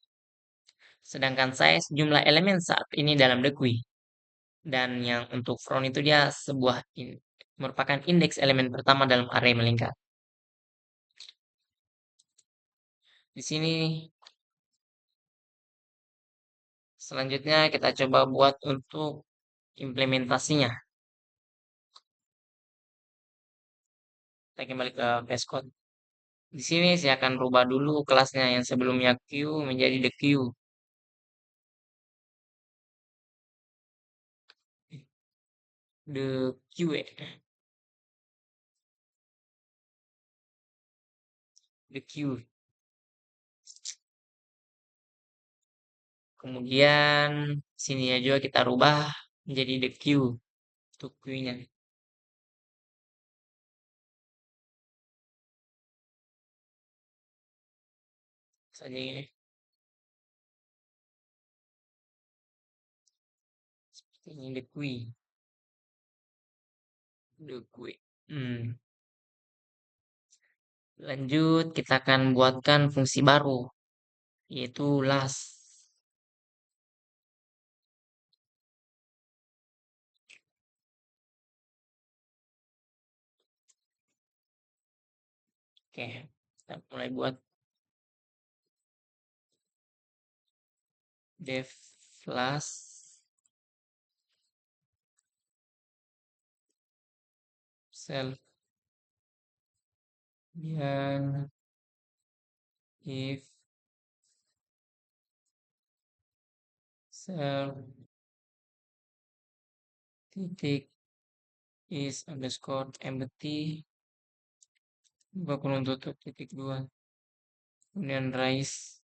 sedangkan size jumlah elemen saat ini dalam dekui. Dan yang untuk front itu dia merupakan indeks elemen pertama dalam array melingkar. Di sini selanjutnya kita coba buat untuk implementasinya. Kita kembali ke VS Code. Di sini saya akan rubah dulu kelasnya yang sebelumnya Q menjadi the Q. The Q. The Q. Kemudian sini juga kita rubah menjadi the Q untuk Q-nya. Saja ini. Seperti ini the Q. The Q. Lanjut kita akan buatkan fungsi baru yaitu last. Oke, kita mulai buat def last self dan if self titik is underscore empty buka kurung tutup titik 2 kemudian rise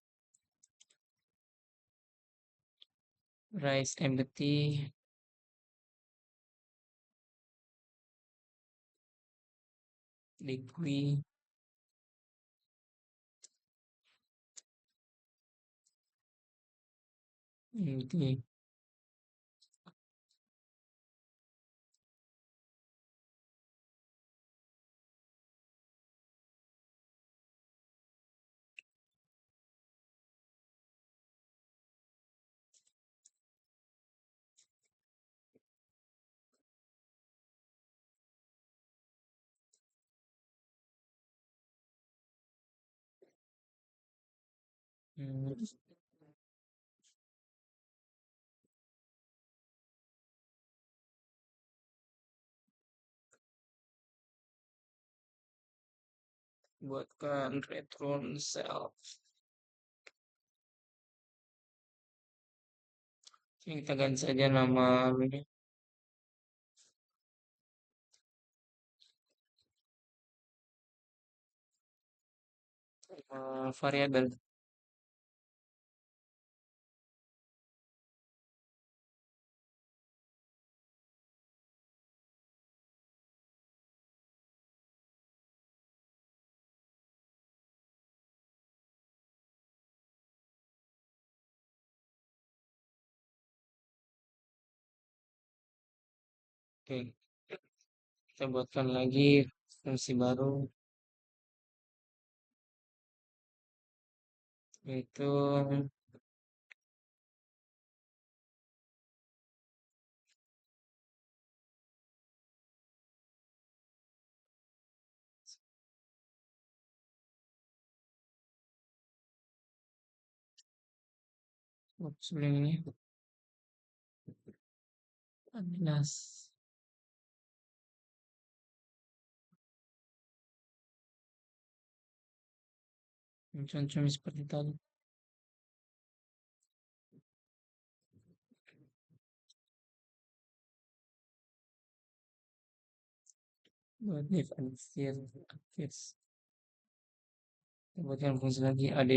empty degree empty. Hmm, buatkan retron self. Kita ganti saja nama ini, variabel. Oke, kita buatkan lagi fungsi baru, yaitu sebelum ini Anilas. Contohnya seperti tadi. Buat div actives. Kita buatkan fungsi lagi add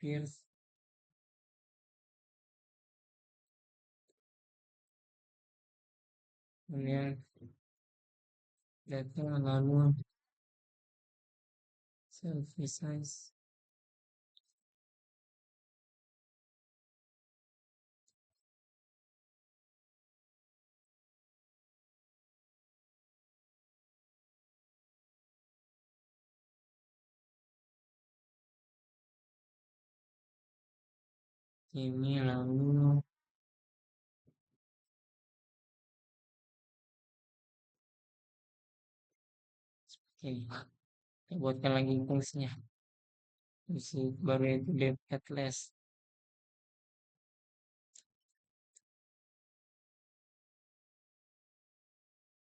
appears, kemudian data lalu self resize. Ini lalu ini. Kita buatkan lagi fungsinya. Fungsi baru itu dev headless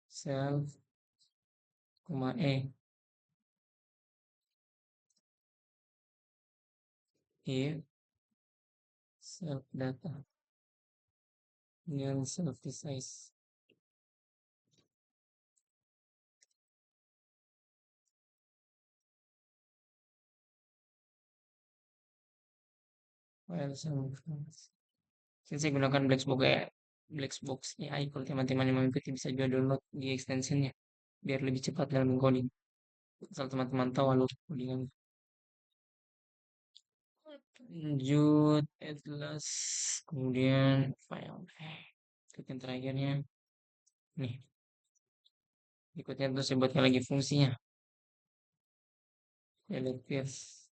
self, if self data dengan self resize. File samples. Saya gunakan Blackbox ya, Blackbox AI. Kalau teman-teman yang mengikuti bisa juga download di extensionnya biar lebih cepat dalam encoding. Asal teman-teman tahu alur codingan. Lanjut atlas, kemudian file. Yang terakhirnya nih. Berikutnya terus saya buatkan lagi fungsinya. Delete fields.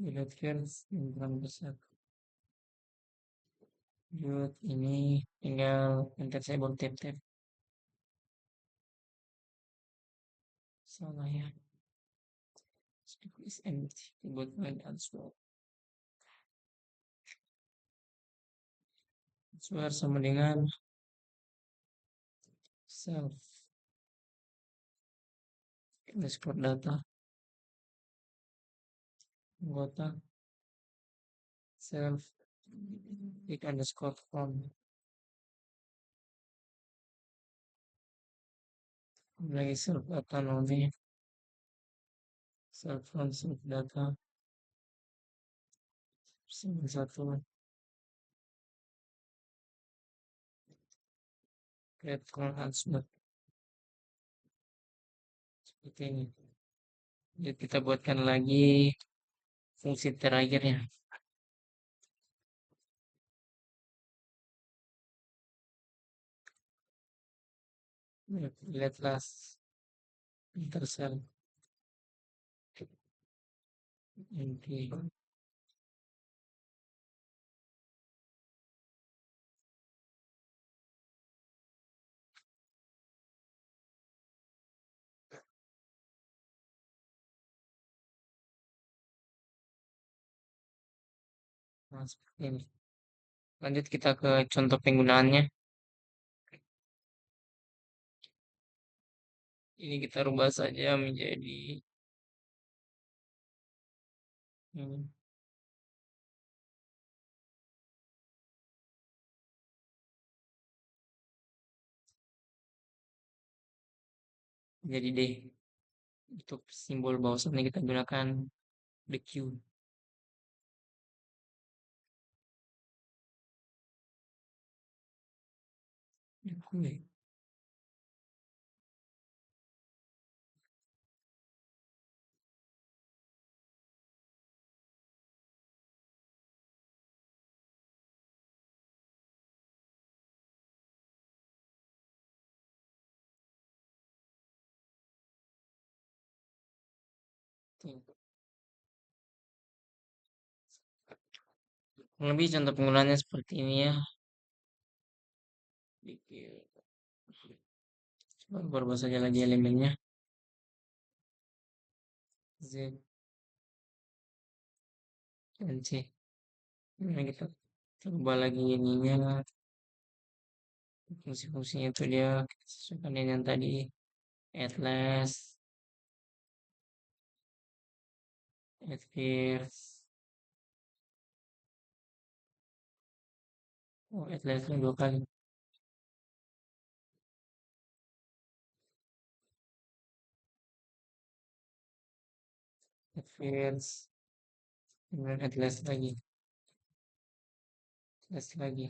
Delete fields yang besar. Lanjut ini tinggal enter saya buat tab-tab. Salah ya. Is empty. Buat main answer. Answer sama dengan self underscore data anggota self tick underscore from lagi self data node self from self data satu create call answer seperti ini. Jadi kita buatkan lagi fungsi terakhirnya. Lihatlah intersel MP Nah, seperti ini. Lanjut kita ke contoh penggunaannya. Ini kita rubah saja menjadi hmm, jadi D. Untuk simbol bawasanya kita gunakan the Q. Oke. Lebih contoh penggunaannya seperti ini ya. Coba berubah saja lagi elemennya. Z dan C. Nah, kita coba lagi ininya. Fungsi-fungsinya itu dia kita sesuaikan dengan yang tadi. Atlas, Atlas. Oh, Atlasnya dua kali. Atlas. Kemudian Atlas lagi. Atlas lagi.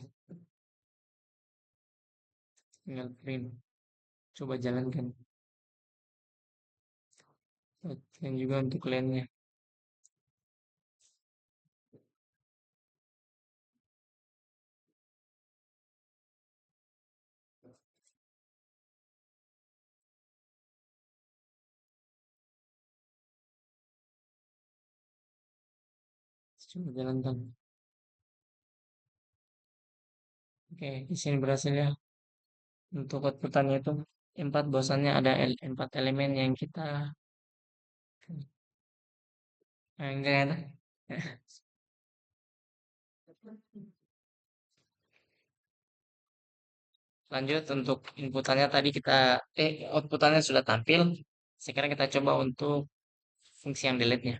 Tinggal print. Coba jalankan. Dan juga untuk lainnya. Coba jalankan. Oke, di sini berhasil ya. Untuk outputannya itu empat bosannya ada empat elemen yang kita enggak ada. Lanjut untuk inputannya tadi kita outputannya sudah tampil. Sekarang kita coba untuk fungsi yang delete-nya.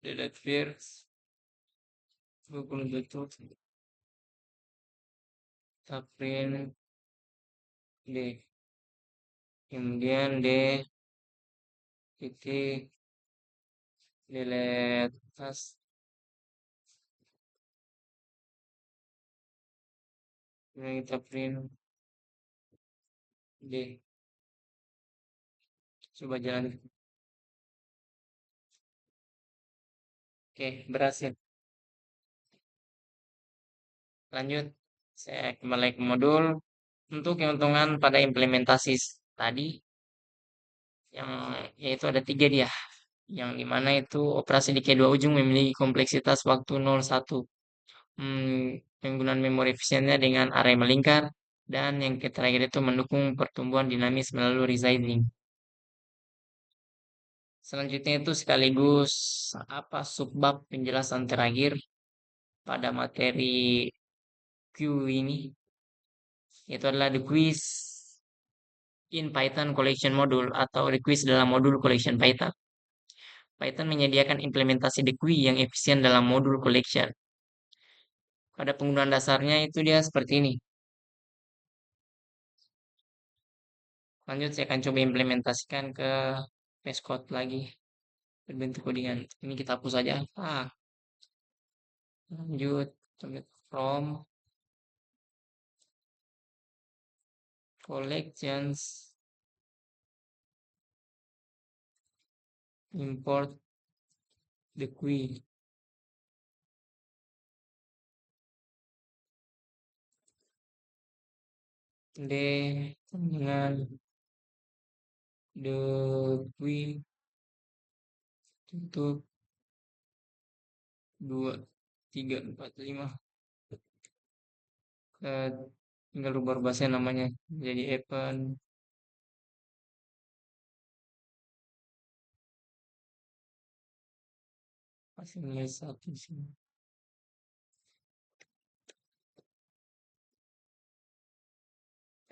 Delete first 27 kita print D. Kemudian D titik delete tas. Kemudian kita print D. Coba jalan. Oke, berhasil. Lanjut. Saya kembali ke modul. Untuk keuntungan pada implementasi tadi, yang yaitu ada tiga dia. Yang dimana itu operasi di kedua ujung memiliki kompleksitas waktu 0,1. Penggunaan memori efisiennya dengan array melingkar. Dan yang terakhir itu mendukung pertumbuhan dinamis melalui resizing. Selanjutnya itu sekaligus apa subbab penjelasan terakhir pada materi Q ini, yaitu adalah the quiz in Python collection module atau the quiz dalam modul collection Python. Python menyediakan implementasi the quiz yang efisien dalam modul collection. Pada penggunaan dasarnya itu dia seperti ini. Lanjut saya akan coba implementasikan ke VS Code lagi berbentuk codingan. Ini kita hapus saja. Lanjut from collections import the quiz. D dengan the quiz tutup 2 3 4 5. Tinggal rubah-rubah saya namanya jadi event Masih nilai satu di sini.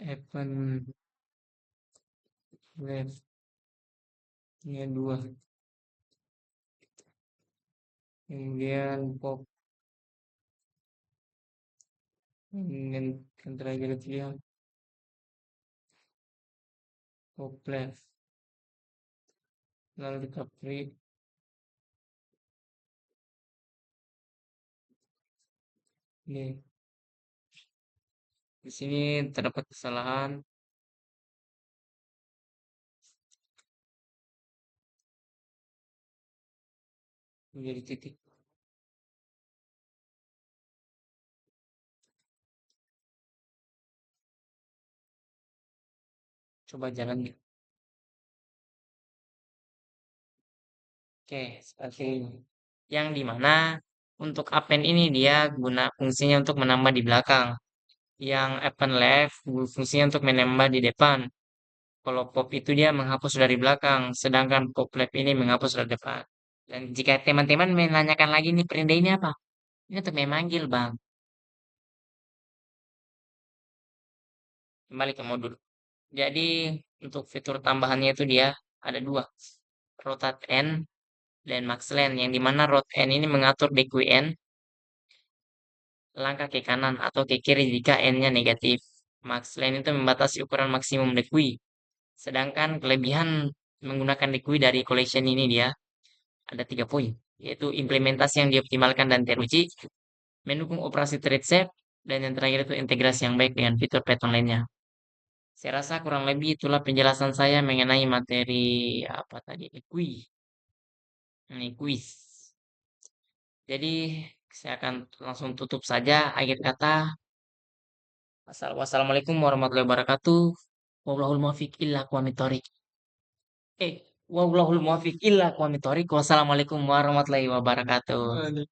Evan left nilai 2. Kemudian pop yang terakhir itu dia pop left. Lalu kita free. Ini di sini terdapat kesalahan. Menjadi titik. Coba jalan. Oke, seperti ini. Yang dimana untuk append ini dia guna fungsinya untuk menambah di belakang. Yang append left fungsinya untuk menambah di depan. Kalau pop itu dia menghapus dari belakang, sedangkan pop left ini menghapus dari depan. Dan jika teman-teman menanyakan lagi nih perintah ini apa? Ini untuk memanggil, Bang. Kembali ke modul. Jadi untuk fitur tambahannya itu dia ada dua, rotate n dan max length, yang dimana rot n ini mengatur dqn langkah ke kanan atau ke kiri jika n-nya negatif. Max length itu membatasi ukuran maksimum dqi. Sedangkan kelebihan menggunakan dqi dari collection ini dia ada 3 poin, yaitu implementasi yang dioptimalkan dan teruji, mendukung operasi thread safe, dan yang terakhir itu integrasi yang baik dengan fitur Python lainnya. Saya rasa kurang lebih itulah penjelasan saya mengenai materi apa tadi, quiz. Jadi saya akan langsung tutup saja. Akhir kata, wassalamualaikum warahmatullahi wabarakatuh. Wallahul muwaffiq illa aqwamit thoriq. Wallahul muwaffiq illa aqwamit thoriq. Wassalamualaikum warahmatullahi wabarakatuh.